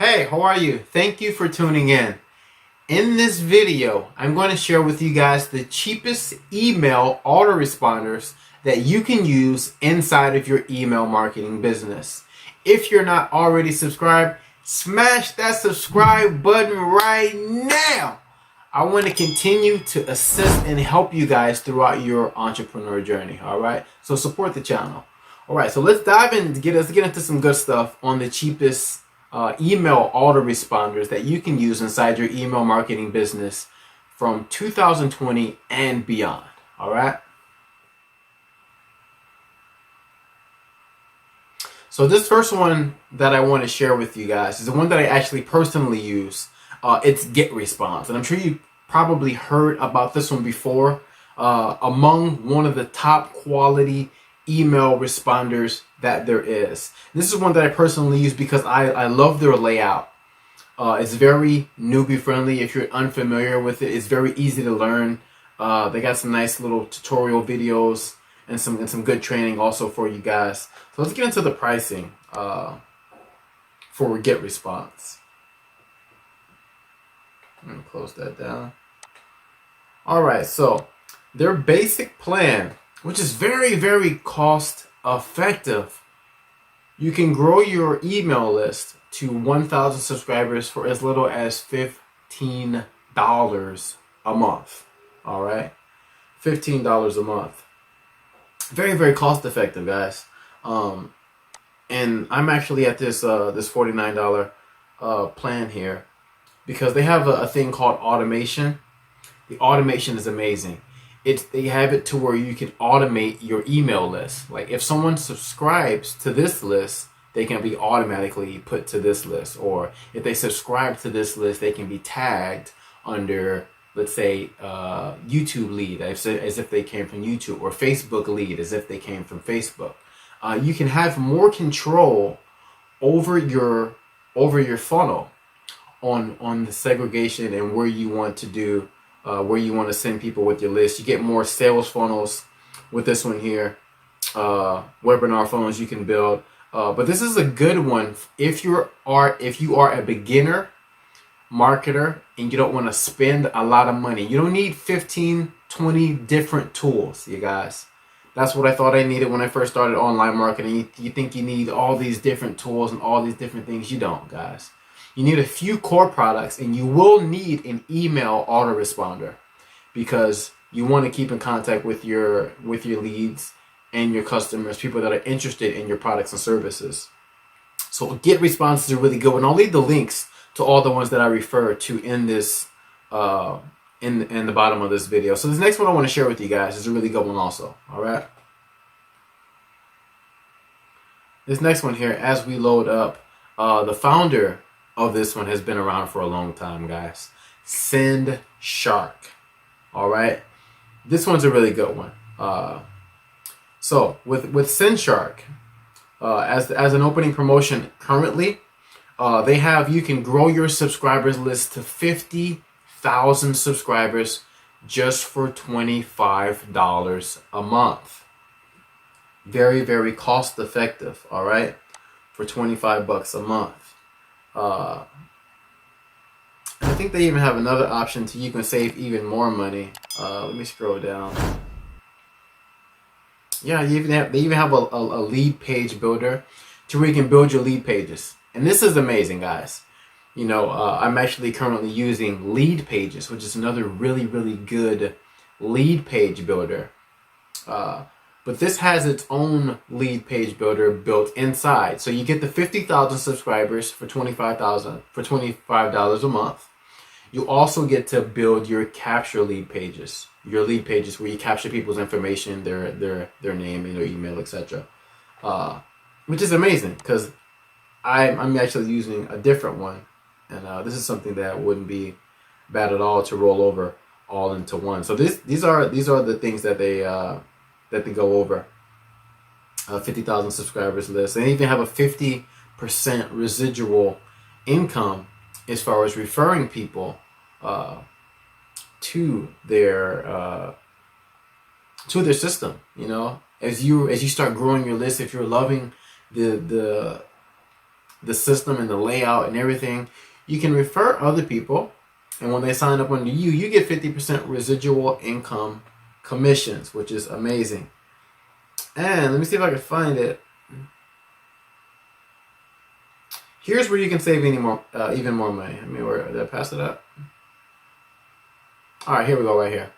Hey, how are you? Thank you for tuning in. In this video, I'm going to share with you guys the cheapest email autoresponders that you can use inside of your email marketing business. If you're not already subscribed, smash that subscribe button right now. I want to continue to assist and help you guys throughout your entrepreneur journey. All right, so support the channel. All right, so let's dive in. Let's get into some good stuff on the cheapest email autoresponders that you can use inside your email marketing business from 2020 and beyond. All right. So this first one that I want to share with you guys is the one that I actually personally use. It's getresponse, and I'm sure you probably heard about this one before. Among one of the top quality email responders that there is. This is one that I personally use because I love their layout. It's very newbie friendly. If you're unfamiliar with it, it's very easy to learn. They got some nice little tutorial videos and some good training also for you guys. So let's get into the pricing for getresponse. I'm gonna close that down. All right, so their basic plan, which is very, very cost effective. You can grow your email list to 1,000 subscribers for as little as $15 a month. All right, $15 a month. Very, very cost effective, guys. And I'm actually at this $49 plan here because they have a thing called automation. The automation is amazing. They have it to where you can automate your email list. Like if someone subscribes to this list, they can be automatically put to this list. Or if they subscribe to this list, they can be tagged under, let's say, YouTube lead, as if they came from YouTube, or Facebook lead, as if they came from Facebook. You can have more control over your funnel on the segregation and where you want to do. Where you want to send people with your list. You get more sales funnels with this one here. Webinar funnels you can build. But this is a good one if you are a beginner marketer and you don't want to spend a lot of money. You don't need 15, 20 different tools, you guys. That's what I thought I needed when I first started online marketing. You think you need all these different tools and all these different things. You don't, guys. You need a few core products, and you will need an email autoresponder because you want to keep in contact with your leads and your customers, people that are interested in your products and services. So getresponse is a really good one. I'll leave the links to all the ones that I refer to in this in the bottom of this video. So this next one I want to share with you guys is a really good one also. All right. This next one here, as we load up, the founder of this one has been around for a long time, guys. Sinshark. All right, this one's a really good one. So with Sinshark, as an opening promotion currently, they have, you can grow your subscribers list to 50,000 subscribers just for $25 a month. Very, very cost effective. All right, for $25 a month. I think they even have another option to you can save even more money. Let me scroll down. Yeah, they even have a lead page builder to where you can build your lead pages. And this is amazing, guys. You know, I'm actually currently using Lead Pages, which is another really, really good lead page builder. But this has its own lead page builder built inside. So you get the 50,000 subscribers for $25 a month. You also get to build your capture lead pages. Your lead pages where you capture people's information, their name and their email, etc. Which is amazing because I'm actually using a different one, and this is something that wouldn't be bad at all to roll over all into one. So these are the things that they go over. 50,000 subscribers list. They even have a 50% residual income as far as referring people to their system. You know, as you start growing your list, if you're loving the the system and the layout and everything. You can refer other people, and when they sign up under you, you get 50% residual income commissions, which is amazing. And let me see if I can find it. Here's where you can save even more money. I mean, where did I pass it up? All right, here we go, right here.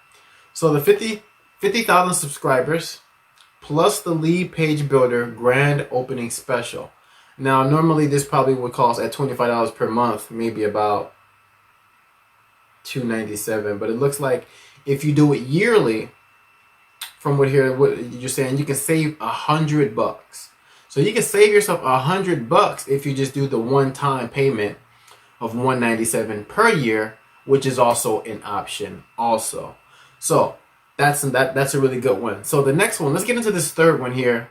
So the 50,000 subscribers plus the lead page builder grand opening special. Now, normally this probably would cost at $25 per month, maybe about $297. But it looks like if you do it yearly, from what you're saying, you can save $100. So you can save yourself $100 if you just do the one-time payment of $197 per year, which is also an option also. So that's a really good one. So the next one, let's get into this third one here,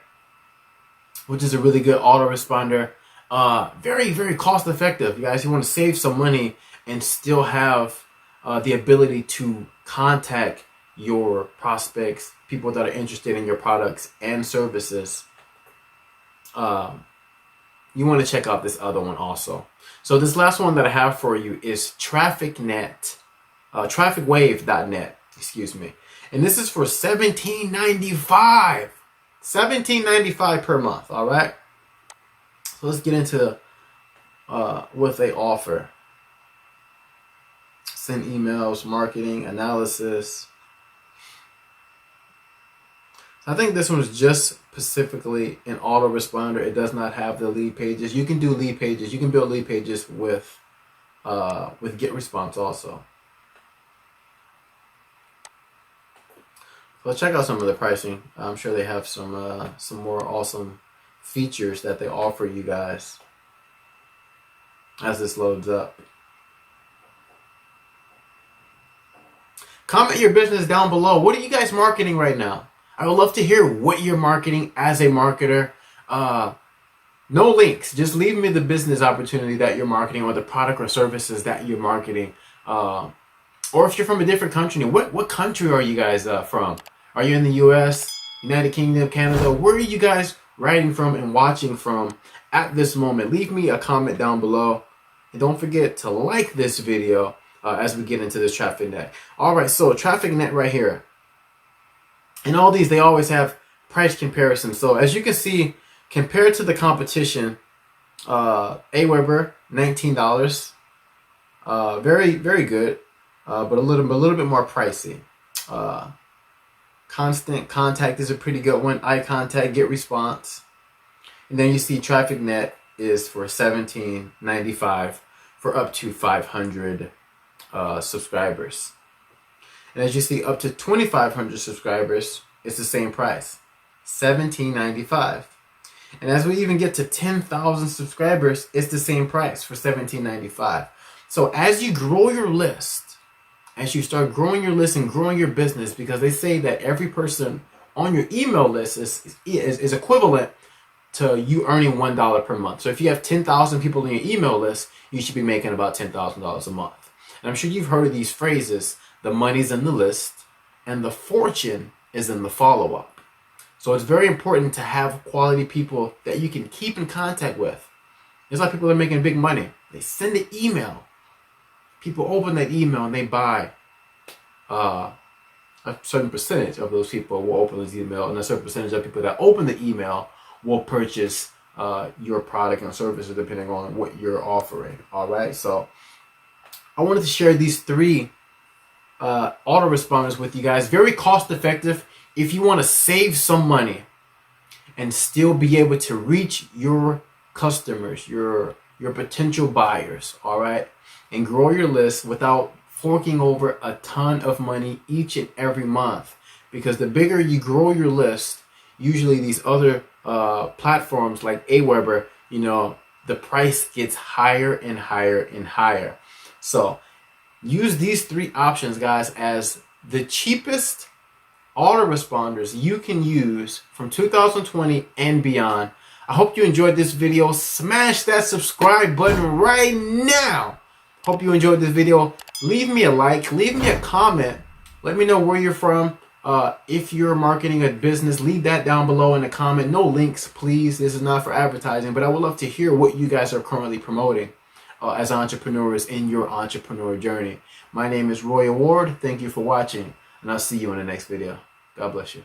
which is a really good autoresponder. Very, very cost effective. You guys, you want to save some money and still have the ability to contact your prospects, people that are interested in your products and services. You want to check out this other one also. So this last one that I have for you is Trafficnet, trafficwave.net, excuse me. And this is for $17.95. $17.95 per month, all right? So let's get into what they offer. Send emails, marketing, analysis. I think this one is just specifically an autoresponder. It does not have the lead pages. You can do lead pages. You can build lead pages with getresponse also. Let's check out some of the pricing. I'm sure they have some more awesome features that they offer you guys as this loads up. Comment your business down below. What are you guys marketing right now? I would love to hear what you're marketing as a marketer. No links. Just leave me the business opportunity that you're marketing or the product or services that you're marketing. Or if you're from a different country, what country are you guys from? Are you in the US, United Kingdom, Canada? Where are you guys writing from and watching from at this moment? Leave me a comment down below. And don't forget to like this video as we get into this Trafficnet. All right, so Trafficnet right here. And all these, they always have price comparison. So as you can see, compared to the competition, Aweber, $19. Very, very good, but a little bit more pricey. Constant Contact is a pretty good one. iContact, getresponse. And then you see Trafficnet is for $17.95 for up to 500 subscribers. And as you see, up to 2,500 subscribers, it's the same price, $17.95. And as we even get to 10,000 subscribers, it's the same price for $17.95. So as you grow your list, as you start growing your list and growing your business, because they say that every person on your email list is equivalent to you earning $1 per month. So if you have 10,000 people in your email list, you should be making about $10,000 a month. And I'm sure you've heard of these phrases. The money's in the list, and the fortune is in the follow-up. So it's very important to have quality people that you can keep in contact with. It's like people that are making big money. They send an email. People open that email and they buy. A certain percentage of those people will open this email, and a certain percentage of people that open the email will purchase your product and services depending on what you're offering. All right, so I wanted to share these three autoresponders with you guys. Very cost effective if you want to save some money and still be able to reach your customers, your potential buyers, all right, and grow your list without forking over a ton of money each and every month. Because the bigger you grow your list, usually these other platforms like Aweber, you know, the price gets higher and higher and higher. So use these three options, guys, as the cheapest autoresponders you can use from 2020 and beyond. I hope you enjoyed this video. Smash that subscribe button right now. Hope you enjoyed this video. Leave me a like, leave me a comment. Let me know where you're from. If you're marketing a business, leave that down below in the comment. No links, please. This is not for advertising, but I would love to hear what you guys are currently promoting as entrepreneurs in your entrepreneur journey. My name is Roy Award. Thank you for watching, and I'll see you in the next video. God bless you.